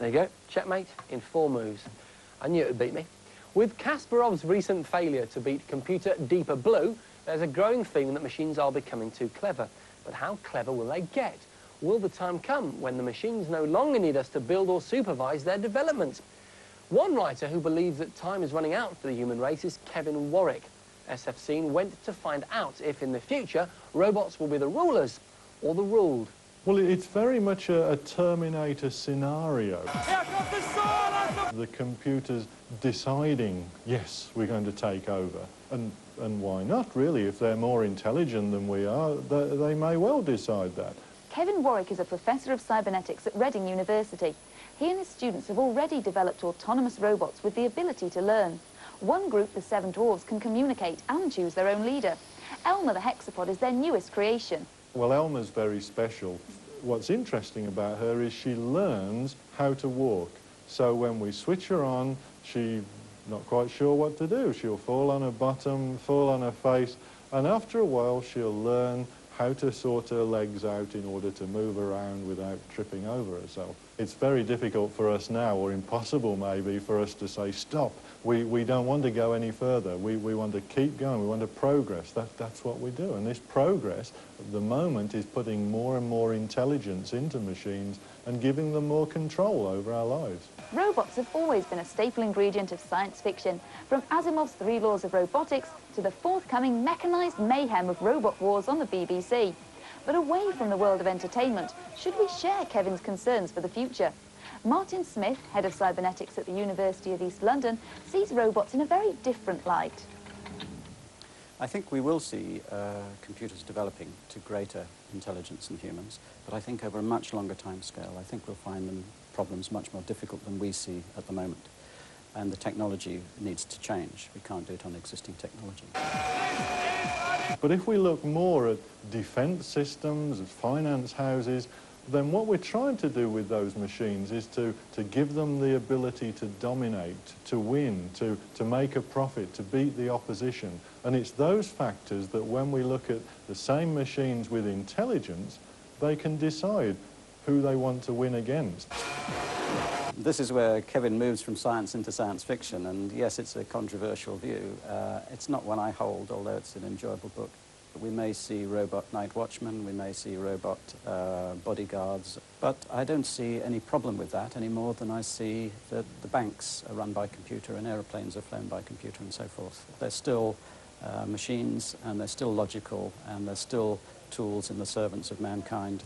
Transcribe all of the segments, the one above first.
There you go, checkmate in 4 moves. I knew it would beat me. With Kasparov's recent failure to beat computer Deeper Blue, there's a growing feeling that machines are becoming too clever. But how clever will they get? Will the time come when the machines no longer need us to build or supervise their development? One writer who believes that time is running out for the human race is Kevin Warwick. SF Scene went to find out if in the future robots will be the rulers or the ruled. Well, it's very much a Terminator scenario. The computer's deciding, yes, we're going to take over. And why not, really? If they're more intelligent than we are, they may well decide that. Kevin Warwick is a professor of cybernetics at Reading University. He and his students have already developed autonomous robots with the ability to learn. One group, the Seven Dwarfs, can communicate and choose their own leader. Elma the hexapod is their newest creation. Well, Elma's very special. What's interesting about her is she learns how to walk. So when we switch her on, she's not quite sure what to do. She'll fall on her bottom, fall on her face, and after a while she'll learn how to sort her legs out in order to move around without tripping over herself. It's very difficult for us now, or impossible maybe, for us to say, stop. We don't want to go any further. We want to keep going. We want to progress. That's what we do. And this progress, at the moment, is putting more and more intelligence into machines and giving them more control over our lives. Robots have always been a staple ingredient of science fiction, from Asimov's 3 Laws of Robotics to the forthcoming mechanised mayhem of robot wars on the BBC. But away from the world of entertainment, should we share Kevin's concerns for the future? Martin Smith, head of cybernetics at the University of East London, sees robots in a very different light. I think we will see computers developing to greater intelligence than humans, but I think over a much longer time scale. I think we'll find them problems much more difficult than we see at the moment. And the technology needs to change. We can't do it on existing technology. But if we look more at defence systems, at finance houses, then what we're trying to do with those machines is to give them the ability to dominate, to win, to make a profit, to beat the opposition. And it's those factors that when we look at the same machines with intelligence, they can decide who they want to win against. This is where Kevin moves from science into science fiction, and yes, it's a controversial view. It's not one I hold, although it's an enjoyable book. We may see robot night watchmen, we may see robot bodyguards, but I don't see any problem with that any more than I see that the banks are run by computer and aeroplanes are flown by computer and so forth. They're still machines, and they're still logical, and they're still tools in the servants of mankind.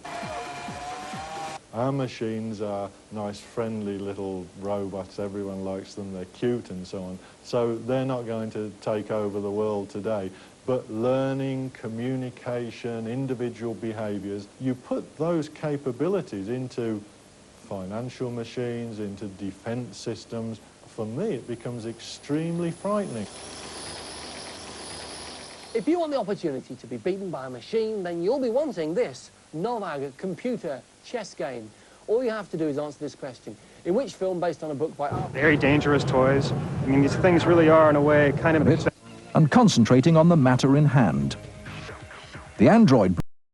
Our machines are nice, friendly little robots. Everyone likes them. They're cute and so on. So they're not going to take over the world today. But learning, communication, individual behaviours, you put those capabilities into financial machines, into defence systems. For me, it becomes extremely frightening. If you want the opportunity to be beaten by a machine, then you'll be wanting this Novag computer chess game. All you have to do is answer this question. In which film based on a book by Arthur? Very dangerous toys. I mean, these things really are, in a way, kind of... And concentrating on the matter in hand. The android